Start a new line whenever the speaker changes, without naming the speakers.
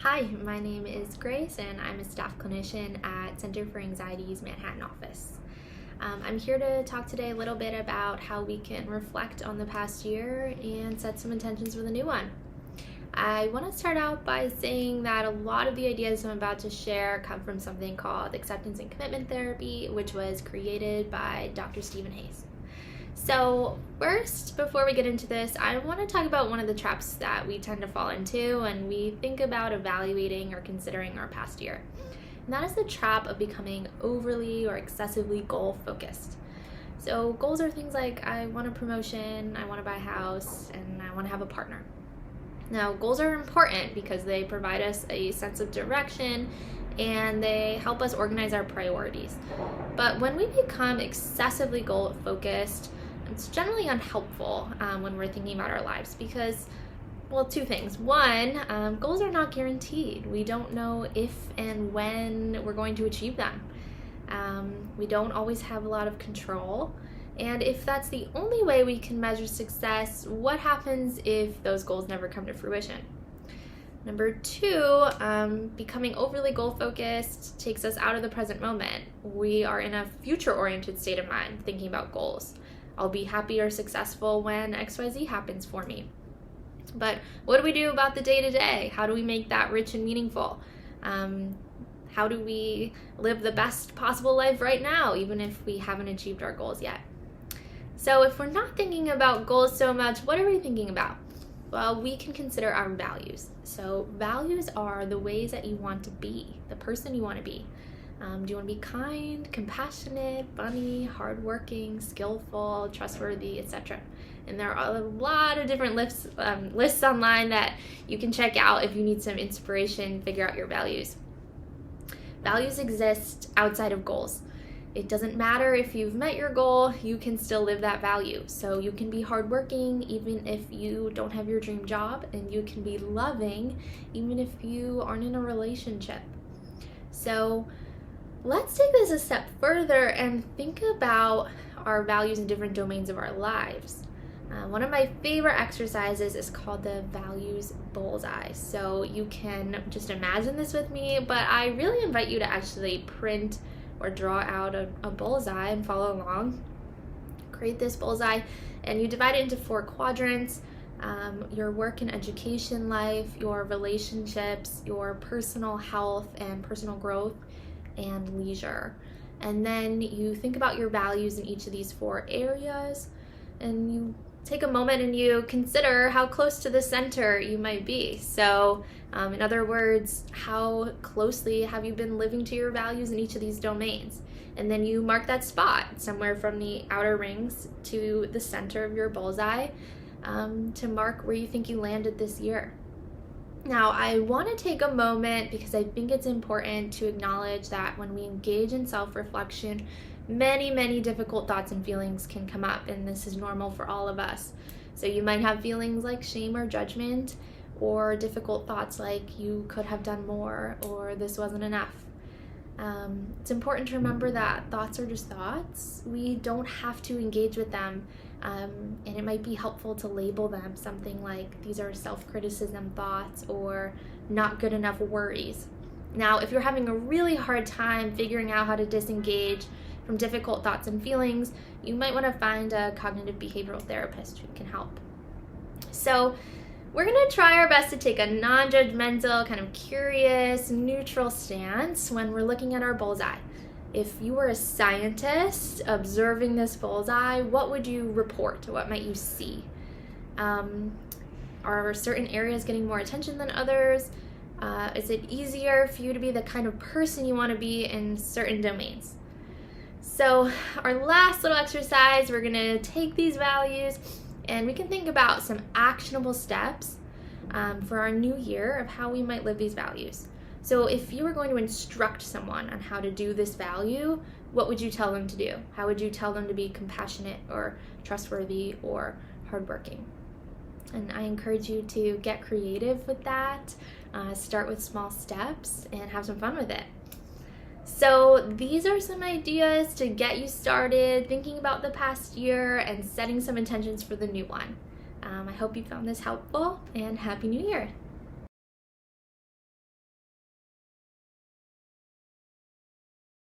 Hi, my name is Grace and I'm a staff clinician at Center for Anxiety's Manhattan office. I'm here to talk today a little bit about how we can reflect on the past year and set some intentions for the new one. I want to start out by saying that a lot of the ideas I'm about to share come from something called acceptance and commitment therapy, which was created by Dr. Stephen Hayes. So first, before we get into this, I want to talk about one of the traps that we tend to fall into when we think about evaluating or considering our past year. And that is the trap of becoming overly or excessively goal-focused. So goals are things like, I want a promotion, I want to buy a house, and I want to have a partner. Now, goals are important because they provide us a sense of direction and they help us organize our priorities. But when we become excessively goal-focused, it's generally unhelpful when we're thinking about our lives because, well, two things. One, goals are not guaranteed. We don't know if and when we're going to achieve them. We don't always have a lot of control. And if that's the only way we can measure success, what happens if those goals never come to fruition? Number two, becoming overly goal-focused takes us out of the present moment. We are in a future-oriented state of mind thinking about goals. I'll be happy or successful when XYZ happens for me. But what do we do about the day-to-day? How do we make that rich and meaningful? How do we live the best possible life right now, even if we haven't achieved our goals yet? So if we're not thinking about goals so much, what are we thinking about? Well, we can consider our values. So values are the ways that you want to be, the person you want to be. Do you want to be kind, compassionate, funny, hardworking, skillful, trustworthy, etc.? And there are a lot of different lists online that you can check out if you need some inspiration, figure out your values. Values exist outside of goals. It doesn't matter if you've met your goal, you can still live that value. So you can be hardworking even if you don't have your dream job, and you can be loving even if you aren't in a relationship. So let's take this a step further and think about our values in different domains of our lives. One of my favorite exercises is called the values bullseye. So you can just imagine this with me, but I really invite you to actually print or draw out a bullseye and follow along. Create this bullseye and you divide it into 4 quadrants. Your work and education life, your relationships, your personal health and personal growth, and leisure. And then you think about your values in each of these 4 areas, and you take a moment and you consider how close to the center you might be. So in other words, how closely have you been living to your values in each of these domains? And then you mark that spot somewhere from the outer rings to the center of your bullseye to mark where you think you landed this year. Now, I want to take a moment because I think it's important to acknowledge that when we engage in self-reflection, many difficult thoughts and feelings can come up, and this is normal for all of us. So you might have feelings like shame or judgment, or difficult thoughts like you could have done more, or this wasn't enough. It's important to remember that thoughts are just thoughts. We don't have to engage with them, and it might be helpful to label them something like these are self-criticism thoughts or not good enough worries. Now, if you're having a really hard time figuring out how to disengage from difficult thoughts and feelings, you might want to find a cognitive behavioral therapist who can help. So we're going to try our best to take a non-judgmental, kind of curious, neutral stance when we're looking at our bullseye. If you were a scientist observing this bullseye, what would you report? What might you see? Are certain areas getting more attention than others? Is it easier for you to be the kind of person you want to be in certain domains? So our last little exercise, we're going to take these values and we can think about some actionable steps for our new year of how we might live these values. So if you were going to instruct someone on how to do this value, what would you tell them to do? How would you tell them to be compassionate or trustworthy or hardworking? And I encourage you to get creative with that, start with small steps, and have some fun with it. So these are some ideas to get you started thinking about the past year and setting some intentions for the new one. I hope you found this helpful, and Happy New Year!